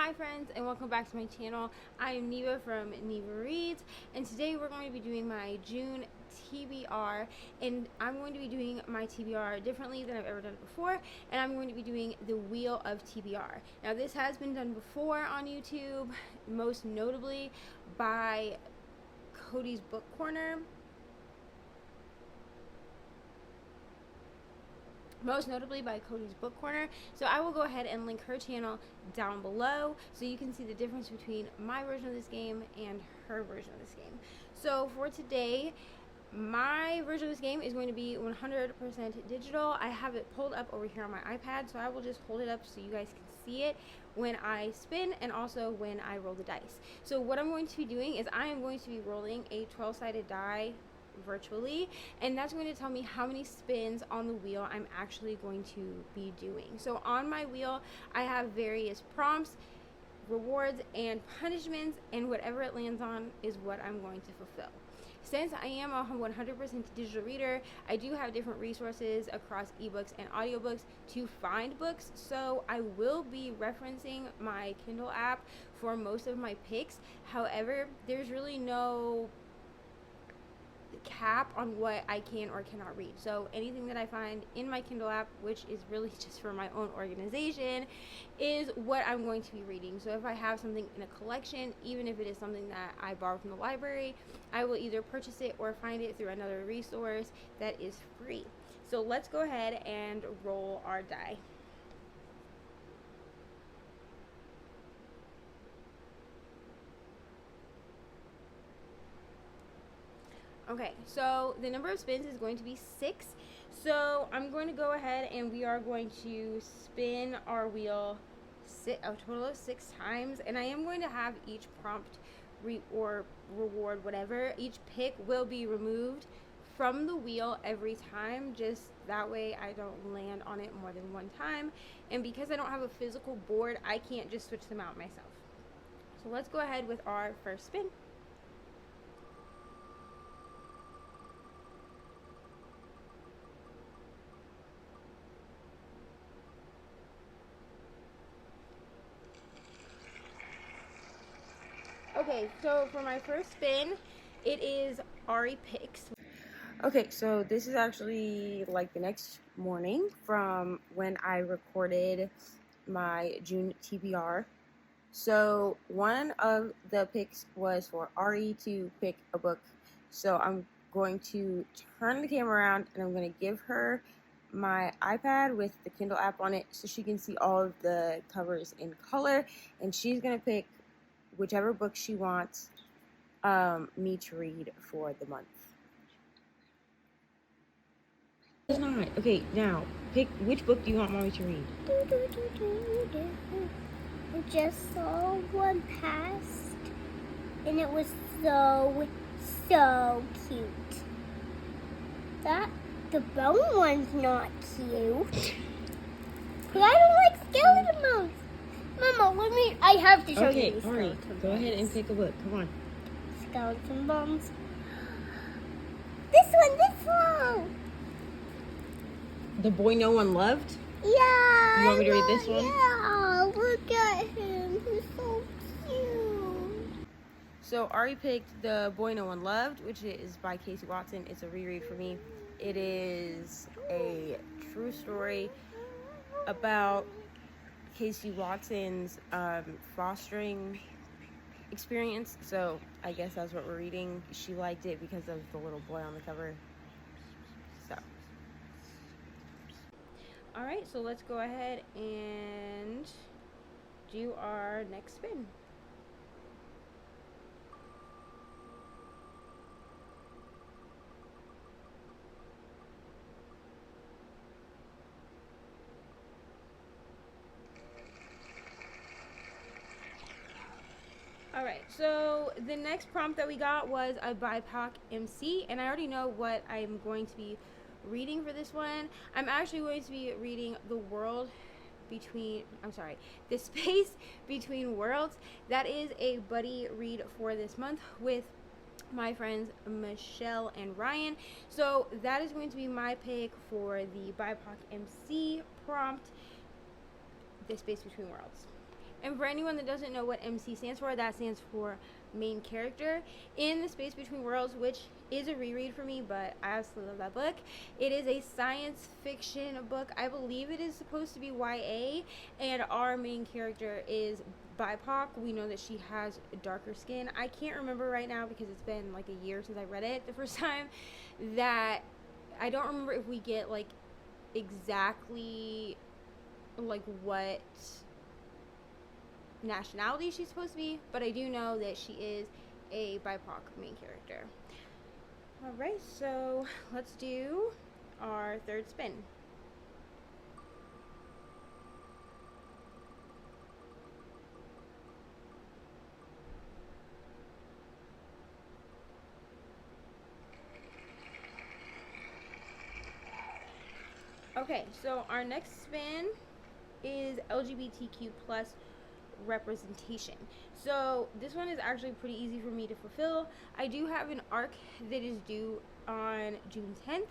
Hi friends, and welcome back to my channel. I am Neva from Neva Reads, and today we're going to be doing my June TBR, and I'm going to be doing my TBR differently than I've ever done it before, and I'm going to be doing the Wheel of TBR. Now this has been done before on YouTube, most notably by Cody's Book Corner. So I will go ahead and link her channel down below so you can see the difference between my version of this game and her version of this game. So for today, my version of this game is going to be 100% digital. I have it pulled up over here on my iPad, so I will just hold it up so you guys can see it when I spin and also when I roll the dice. So what I'm going to be doing is I am going to be rolling a 12-sided die virtually, and that's going to tell me how many spins on the wheel I'm actually going to be doing. So on my wheel I have various prompts, rewards, and punishments, and whatever it lands on is what I'm going to fulfill. Since I am a 100% digital reader, I do have different resources across ebooks and audiobooks to find books, so I will be referencing my Kindle app for most of my picks. However, there's really no cap on what I can or cannot read. So anything that I find in my Kindle app, which is really just for my own organization, is what I'm going to be reading. So if I have something in a collection, even if it is something that I borrow from the library, I will either purchase it or find it through another resource that is free. So let's go ahead and roll our die. Okay, so the number of spins is going to be 6. So I'm going to go ahead and we are going to spin our wheel a total of 6 times, and I am going to have each prompt or reward, whatever, each pick will be removed from the wheel every time, just that way I don't land on it more than one time. And because I don't have a physical board, I can't just switch them out myself. So let's go ahead with our first spin. Okay, so for my first spin, it is Ari Picks. Okay, so this is actually like the next morning from when I recorded my June TBR. So one of the picks was for Ari to pick a book. So I'm going to turn the camera around and I'm going to give her my iPad with the Kindle app on it so she can see all of the covers in color, and she's going to pick whichever book she wants me to read for the month. It's not. Okay, now, pick which book do you want mommy to read? I just saw one past, and it was so cute. The bone one's not cute. But I don't like skeleton bones. Mama, I have to show you. Okay, alright, go ahead and pick a book. Come on. Skeleton bones. This one. The Boy No One Loved? Yeah. You want me to read this one? Yeah, look at him. He's so cute. So Ari picked The Boy No One Loved, which is by Casey Watson. It's a reread for me. It is a true story about Casey Watson's fostering experience. So I guess that's what we're reading. She liked it because of the little boy on the cover. So alright, so let's go ahead and do our next spin. Alright, so the next prompt that we got was a BIPOC MC, and I already know what I'm going to be reading for this one. I'm actually going to be reading The Space Between Worlds. That is a buddy read for this month with my friends Michelle and Ryan. So that is going to be my pick for the BIPOC MC prompt, The Space Between Worlds. And for anyone that doesn't know what MC stands for, that stands for main character. In The Space Between Worlds, which is a reread for me, but I absolutely love that book. It is a science fiction book. I believe it is supposed to be YA, and our main character is BIPOC. We know that she has darker skin. I can't remember right now because it's been like a year since I read it the first time. That I don't remember if we get like exactly like what nationality she's supposed to be, but I do know that she is a BIPOC main character. Alright, so let's do our third spin. Okay, so our next spin is LGBTQ plus representation. So this one is actually pretty easy for me to fulfill. I do have an arc that is due on June 10th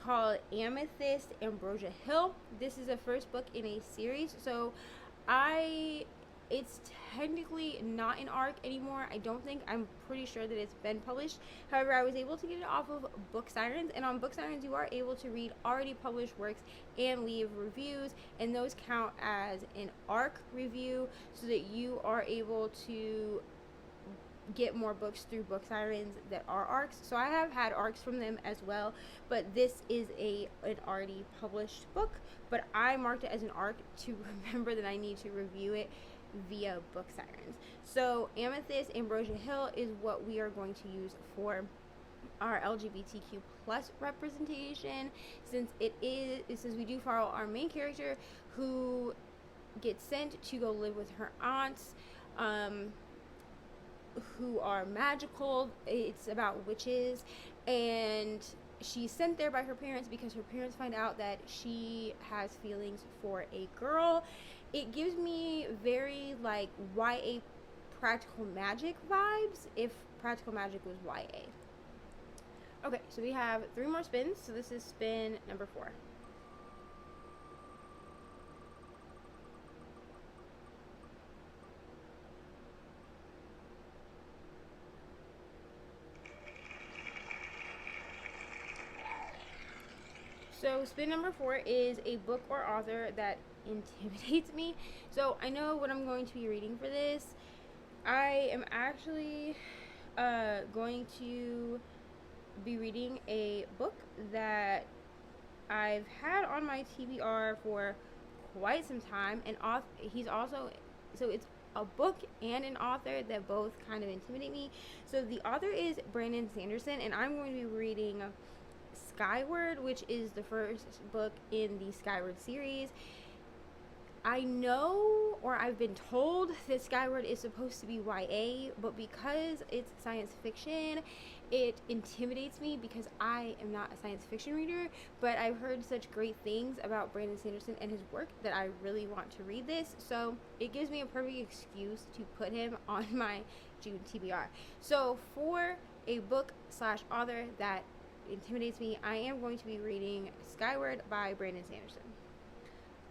called Amethyst Ambrosia Hill. This is the first book in a series, so it's technically not an arc anymore. I don't think. I'm pretty sure that it's been published. However, I was able to get it off of Book Sirens, and on Book Sirens you are able to read already published works and leave reviews, and those count as an arc review, so that you are able to get more books through Book Sirens that are arcs. So I have had arcs from them as well, but this is an already published book, but I marked it as an arc to remember that I need to review it via Book Sirens. So Amethyst Ambrosia Hill is what we are going to use for our LGBTQ plus representation, since we do follow our main character who gets sent to go live with her aunts who are magical. It's about witches, and she's sent there by her parents because her parents find out that she has feelings for a girl. It gives me very like YA Practical Magic vibes, if Practical Magic was YA. Okay, so we have 3 more spins, so this is spin number 4. So spin number 4 is a book or author that intimidates me. So I know what I'm going to be reading for this. I am actually going to be reading a book that I've had on my TBR for quite some time, and it's a book and an author that both kind of intimidate me. So the author is Brandon Sanderson, and I'm going to be reading Skyward, which is the first book in the Skyward series. I know, or I've been told, that Skyward is supposed to be YA, but because it's science fiction, it intimidates me because I am not a science fiction reader, but I've heard such great things about Brandon Sanderson and his work that I really want to read this, so it gives me a perfect excuse to put him on my June TBR. So for a book / author that intimidates me, I am going to be reading Skyward by Brandon Sanderson.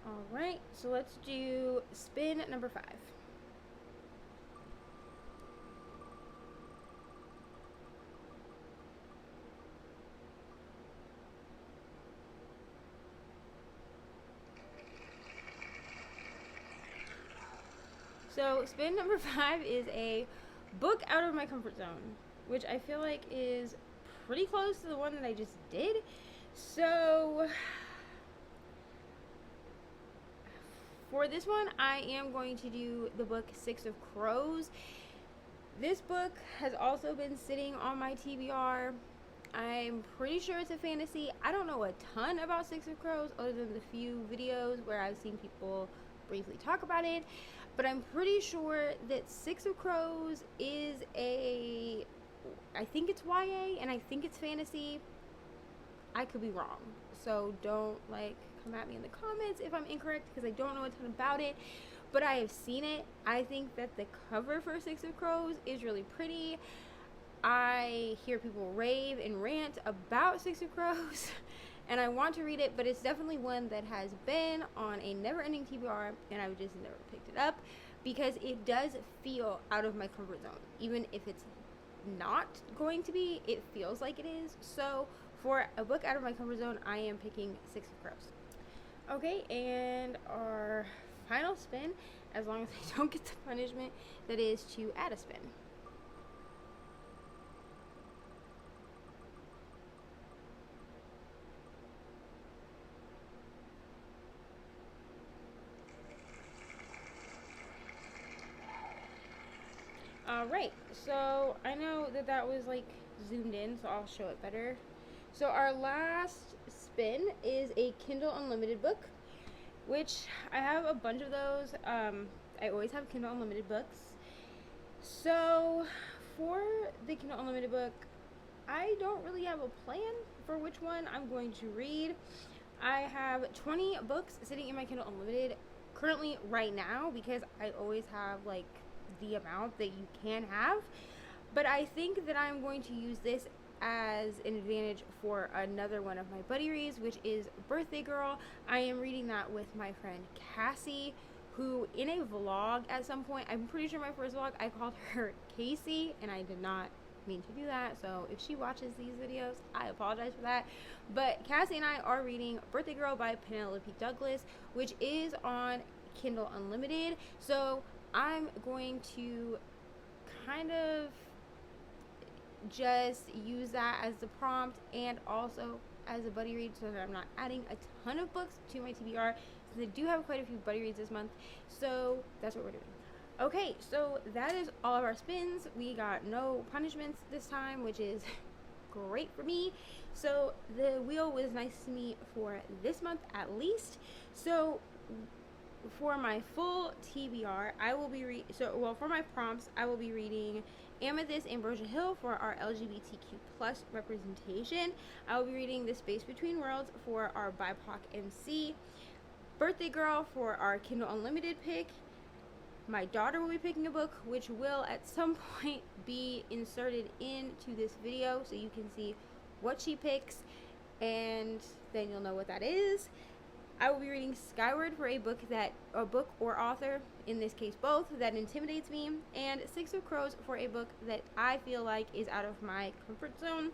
Alright, so let's do spin number 5. So spin number 5 is a book out of my comfort zone, which I feel like is pretty close to the one that I just did. So for this one, I am going to do the book 6 of Crows. This book has also been sitting on my TBR. I'm pretty sure it's a fantasy. I don't know a ton about 6 of Crows other than the few videos where I've seen people briefly talk about it, but I'm pretty sure that 6 of Crows is I think it's YA and I think it's fantasy. I could be wrong, so don't come at me in the comments if I'm incorrect, because I don't know a ton about it, but I have seen it. I think that the cover for 6 of Crows is really pretty. I hear people rave and rant about 6 of Crows and I want to read it, but it's definitely one that has been on a never-ending TBR and I've just never picked it up. because it does feel out of my comfort zone. Even if it's not going to be, it feels like it is. So for a book out of my comfort zone, I am picking Six of Crows. Okay, and our final spin, as long as I don't get the punishment, that is to add a spin. Alright, so I know that that was like zoomed in, so I'll show it better. So our last spin is a Kindle Unlimited book, which I have a bunch of those. I always have Kindle Unlimited books. So for the Kindle Unlimited book, I don't really have a plan for which one I'm going to read. I have 20 books sitting in my Kindle Unlimited currently right now, because I always have like the amount that you can have. But I think that I'm going to use this as an advantage for another one of my buddy reads, which is Birthday Girl. I am reading that with my friend Cassie, who in a vlog at some point, I'm pretty sure my first vlog, I called her Casey, and I did not mean to do that. So if she watches these videos, I apologize for that. But Cassie and I are reading Birthday Girl by Penelope Douglas, which is on Kindle Unlimited. So I'm going to kind of just use that as the prompt and also as a buddy read, so that I'm not adding a ton of books to my TBR, since I do have quite a few buddy reads this month. So that's what we're doing. Okay, so that is all of our spins. We got no punishments this time, which is great for me. So the wheel was nice to me for this month at least. So for my full TBR, I will be for my prompts, I will be reading Amethyst Ambrosia Hill for our LGBTQ plus representation. I will be reading The Space Between Worlds for our BIPOC MC. Birthday Girl for our Kindle Unlimited pick. My daughter will be picking a book, which will at some point be inserted into this video, so you can see what she picks, and then you'll know what that is. I will be reading Skyward for a book or author, in this case both, that intimidates me, and Six of Crows for a book that I feel like is out of my comfort zone.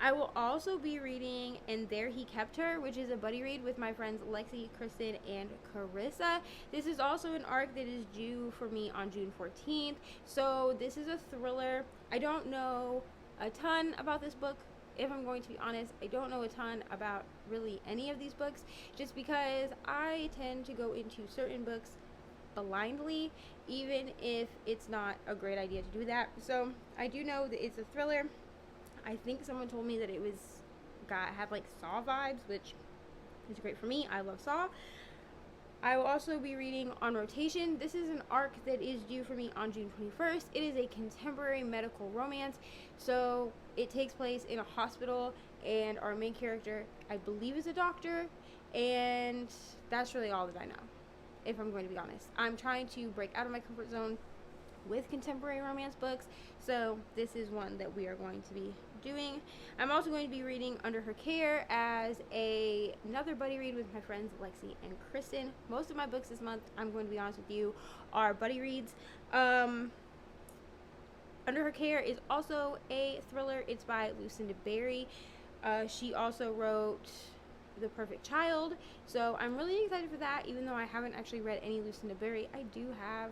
I will also be reading And There He Kept Her, which is a buddy read with my friends Lexi, Kristen, and Carissa. This is also an arc that is due for me on June 14th. So this is a thriller. I don't know a ton about this book. If I'm going to be honest, I don't know a ton about really any of these books, just because I tend to go into certain books blindly, even if it's not a great idea to do that. So I do know that it's a thriller. I think someone told me that it had like Saw vibes, which is great for me. I love Saw. I will also be reading On Rotation. This is an arc that is due for me on June 21st. It is a contemporary medical romance. So it takes place in a hospital, and our main character, I believe, is a doctor. And that's really all that I know, if I'm going to be honest. I'm trying to break out of my comfort zone with contemporary romance books, so this is one that we are going to be doing. I'm also going to be reading Under Her Care as another buddy read with my friends Lexi and Kristen. Most of my books this month, I'm going to be honest with you, are buddy reads. Under Her Care is also a thriller. It's by Lucinda Berry. She also wrote The Perfect Child, so I'm really excited for that. Even though I haven't actually read any Lucinda Berry, I do have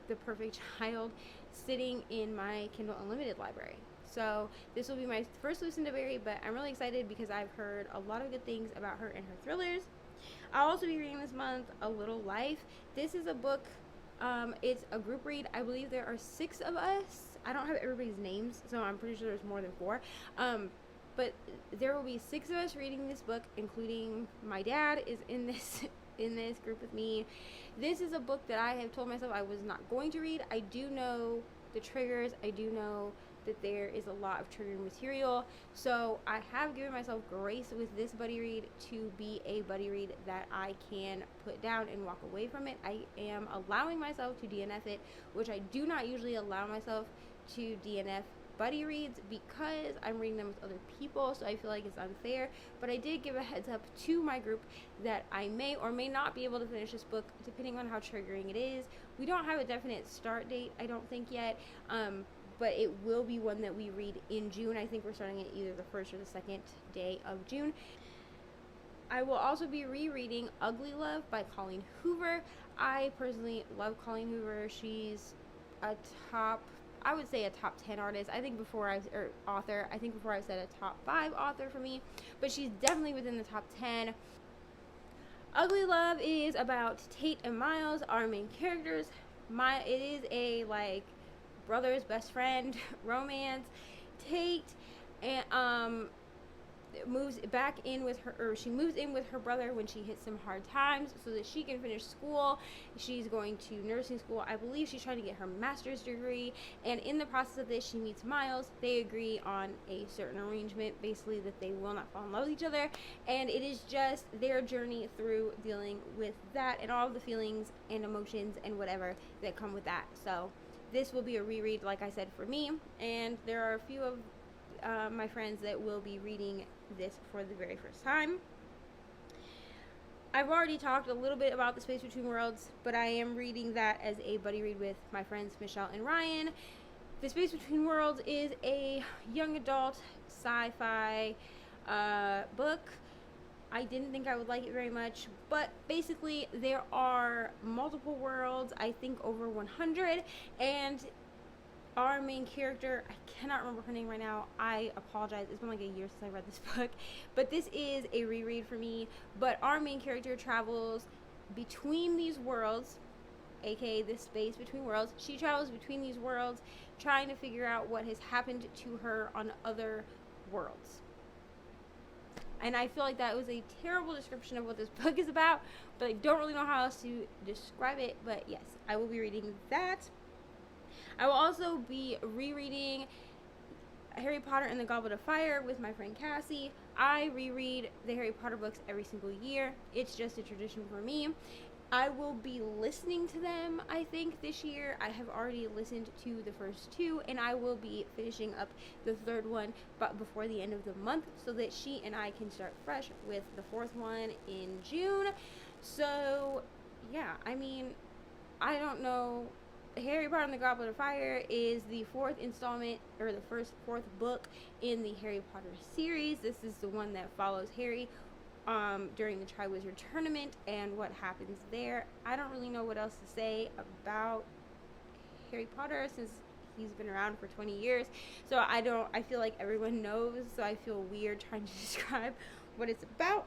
The Perfect Child sitting in my Kindle Unlimited library. So this will be my first Lucinda Berry, but I'm really excited because I've heard a lot of good things about her and her thrillers. I'll also be reading this month A Little Life. This is a book, it's a group read. I believe there are 6 of us. I don't have everybody's names, so I'm pretty sure there's more than 4. But there will be 6 of us reading this book, including my dad is in this group with me. This is a book that I have told myself I was not going to read. I do know the triggers. I do know that there is a lot of triggering material. So I have given myself grace with this buddy read to be a buddy read that I can put down and walk away from it. I am allowing myself to DNF it, which I do not usually allow myself to DNF buddy reads because I'm reading them with other people, so I feel like it's unfair. But I did give a heads up to my group that I may or may not be able to finish this book depending on how triggering it is. We don't have a definite start date, I don't think yet, but it will be one that we read in June. I think we're starting it either the 1st or the 2nd day of June. I will also be rereading Ugly Love by Colleen Hoover. I personally love Colleen Hoover. She's a top 10 artist. I think before I said a top 5 author for me, but she's definitely within the top 10. Ugly Love is about Tate and Miles, our main characters. It is a like brother's best friend romance. Tate and moves in with her brother when she hits some hard times so that she can finish school. She's going to nursing school. I believe she's trying to get her master's degree, and in the process of this she meets Miles. They agree on a certain arrangement, basically that they will not fall in love with each other, and it is just their journey through dealing with that and all of the feelings and emotions and whatever that come with that. So this will be a reread, like I said, for me, and there are a few of my friends that will be reading this for the very first time. I've already talked a little bit about The Space Between Worlds, but I am reading that as a buddy read with my friends Michelle and Ryan. The Space Between Worlds is a young adult sci-fi book. I didn't think I would like it very much, but basically there are multiple worlds, I think over 100, and our main character, I cannot remember her name right now, I apologize, it's been like a year since I read this book, but this is a reread for me. But our main character travels between these worlds, aka the space between worlds. She travels between these worlds trying to figure out what has happened to her on other worlds. And I feel like that was a terrible description of what this book is about, but I don't really know how else to describe it. But yes, I will be reading that. I will also be rereading Harry Potter and the Goblet of Fire with my friend Cassie. I reread the Harry Potter books every single year. It's just a tradition for me. I will be listening to them, I think, this year. I have already listened to the first 2, and I will be finishing up the 3rd one but before the end of the month so that she and I can start fresh with the 4th one in June. So, yeah, I mean, I don't know. Harry Potter and the Goblet of Fire is the 4th installment, or the 4th book in the Harry Potter series. This is the one that follows Harry during the Triwizard Tournament and what happens there. I don't really know what else to say about Harry Potter since he's been around for 20 years. So I feel like everyone knows, so I feel weird trying to describe what it's about.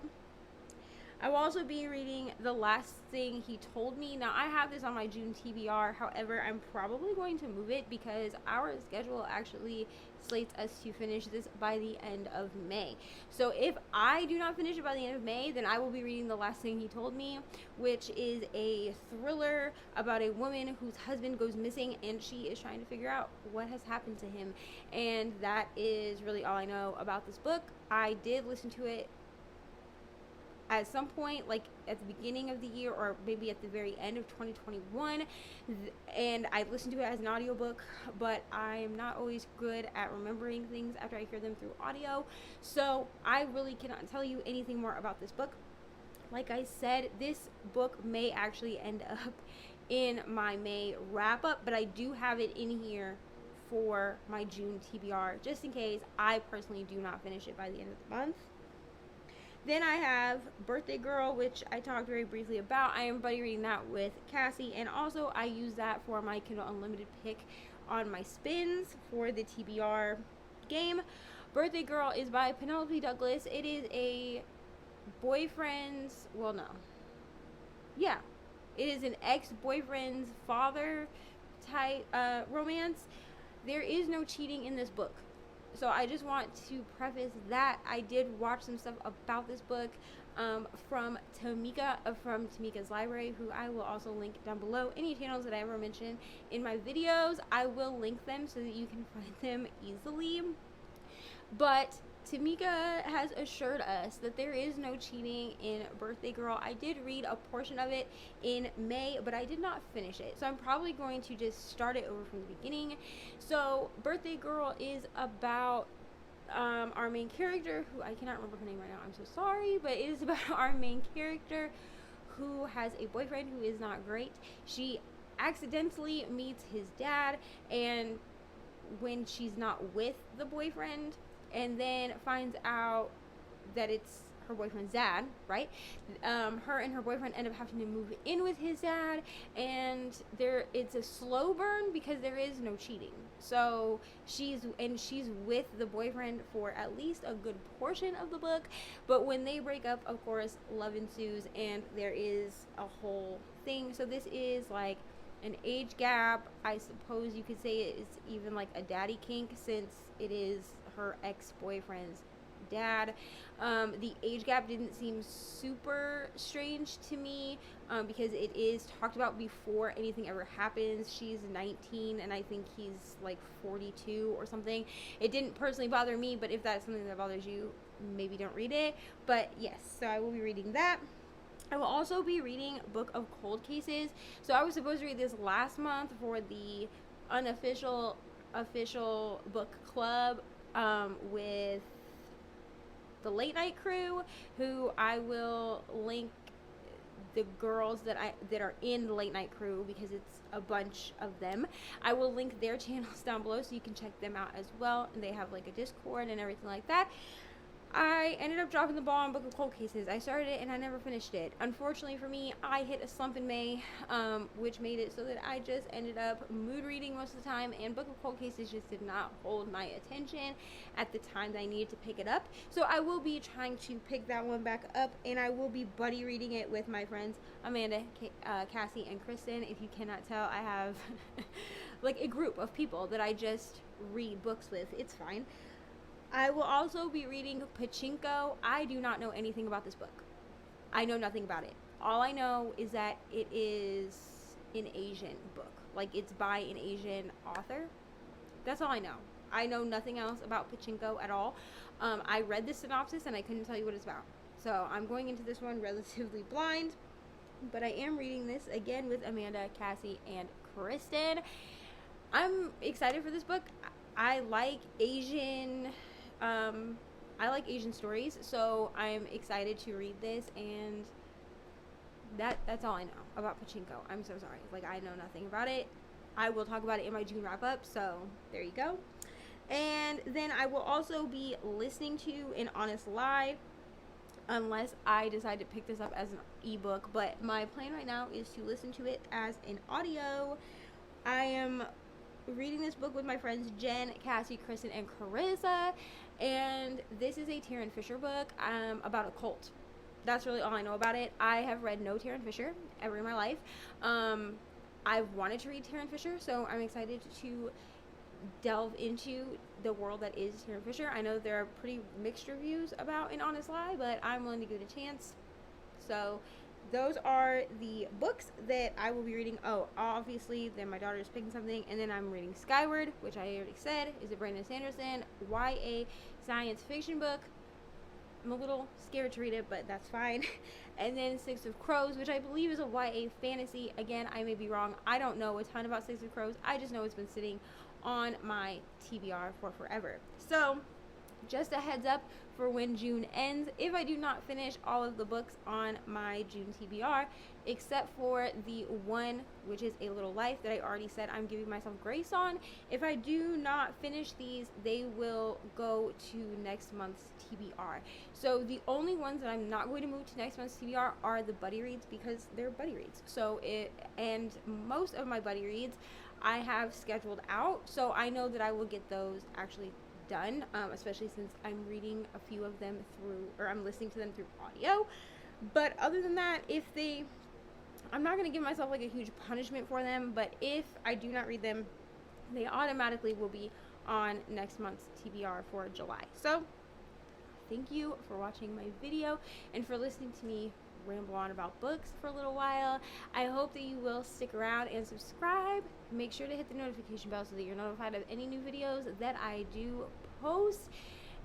I will also be reading The Last Thing He Told Me. Now, I have this on my June TBR. However, I'm probably going to move it because our schedule actually slates us to finish this by the end of May. So if I do not finish it by the end of May, then I will be reading The Last Thing He Told Me, which is a thriller about a woman whose husband goes missing and she is trying to figure out what has happened to him. And that is really all I know about this book. I did listen to it at some point, like at the beginning of the year or maybe at the very end of 2021, and I listened to it as an audiobook, but I'm not always good at remembering things after I hear them through audio, so I really cannot tell you anything more about this book. Like I said, this book may actually end up in my May wrap-up, but I do have it in here for my June TBR, just in case I personally do not finish it by the end of the month. Then I have Birthday Girl, which I talked very briefly about. I am buddy reading that with Cassie, and also I use that for my Kindle Unlimited pick on my spins for the TBR game. Birthday Girl is by Penelope Douglas. It is a boyfriend's, well, no. Yeah, it is an ex-boyfriend's father type romance. There is no cheating in this book. So I just want to preface that I did watch some stuff about this book from Tamika, from Tamika's Library, who I will also link down below. Any channels that I ever mention in my videos, I will link them so that you can find them easily. But Tamika has assured us that there is no cheating in Birthday Girl. I did read a portion of it in May, but I did not finish it. So I'm probably going to just start it over from the beginning. So Birthday Girl is about our main character, who I cannot remember her name right now, I'm so sorry, but it is about our main character who has a boyfriend who is not great. She accidentally meets his dad, and when she's not with the boyfriend, and then finds out that it's her boyfriend's dad, right? Her and her boyfriend end up having to move in with his dad, and it's a slow burn because there is no cheating. So she's with the boyfriend for at least a good portion of the book, but when they break up, of course, love ensues, and there is a whole thing. So this is like an age gap. I suppose you could say it's even like a daddy kink, since it is her ex-boyfriend's dad. The age gap didn't seem super strange to me, because it is talked about before anything ever happens. She's 19 and I think he's like 42 or something. It didn't personally bother me, but if that's something that bothers you, maybe don't read it. But yes, so I will be reading that. I will also be reading Book of Cold Cases. So I was supposed to read this last month for the unofficial book club with the Late Night Crew, who I will link the girls that are in the Late Night Crew, because it's a bunch of them. I will link their channels down below so you can check them out as well, and they have like a Discord and everything like that. I ended up dropping the ball on Book of Cold Cases. I started it and I never finished it. Unfortunately for me, I hit a slump in May, which made it so that I just ended up mood reading most of the time, and Book of Cold Cases just did not hold my attention at the time that I needed to pick it up. So I will be trying to pick that one back up, and I will be buddy reading it with my friends Amanda, Cassie, and Kristen. If you cannot tell, I have like a group of people that I just read books with. It's fine. I will also be reading Pachinko. I do not know anything about this book. I know nothing about it. All I know is that it is an Asian book. Like, it's by an Asian author. That's all I know. I know nothing else about Pachinko at all. I read the synopsis and I couldn't tell you what it's about. So I'm going into this one relatively blind. But I am reading this again with Amanda, Cassie, and Kristen. I'm excited for this book. I like Asian stories, so I'm excited to read this, and that's all I know about Pachinko. I'm so sorry. Like, I know nothing about it. I will talk about it in my June wrap-up, so there you go. And then I will also be listening to An Honest Lie, unless I decide to pick this up as an ebook, but my plan right now is to listen to it as an audio. I am reading this book with my friends Jen, Cassie, Kristen, and Carissa, and this is a Tarryn Fisher book about a cult. That's really all I know about it. I have read no Tarryn Fisher ever in my life. I've wanted to read Tarryn Fisher, so I'm excited to delve into the world that is Tarryn Fisher. I know there are pretty mixed reviews about An Honest Lie, but I'm willing to give it a chance. So those are the books that I will be reading. Oh, obviously, then my daughter is picking something, and then I'm reading Skyward, which I already said is a Brandon Sanderson YA science fiction book. I'm a little scared to read it, but that's fine. And then Six of Crows, which I believe is a YA fantasy. Again, I may be wrong. I don't know a ton about Six of Crows. I just know it's been sitting on my TBR for forever. So, just a heads up for when June ends. If I do not finish all of the books on my June TBR, except for the one, which is A Little Life, that I already said I'm giving myself grace on. If I do not finish these, they will go to next month's TBR. So the only ones that I'm not going to move to next month's TBR are the buddy reads, because they're buddy reads. And most of my buddy reads I have scheduled out, so I know that I will get those actually done, especially since I'm reading a few of them through, or I'm listening to them through audio. But other than that, I'm not going to give myself like a huge punishment for them, but if I do not read them, they automatically will be on next month's TBR for July. So thank you for watching my video and for listening to me ramble on about books for a little while. I hope that you will stick around and subscribe. Make sure to hit the notification bell so that you're notified of any new videos that I do post.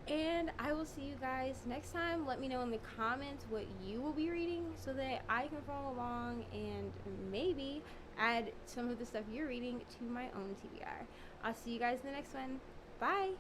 And I will see you guys next time. Let me know in the comments what you will be reading so that I can follow along and maybe add some of the stuff you're reading to my own TBR. I'll see you guys in the next one. Bye!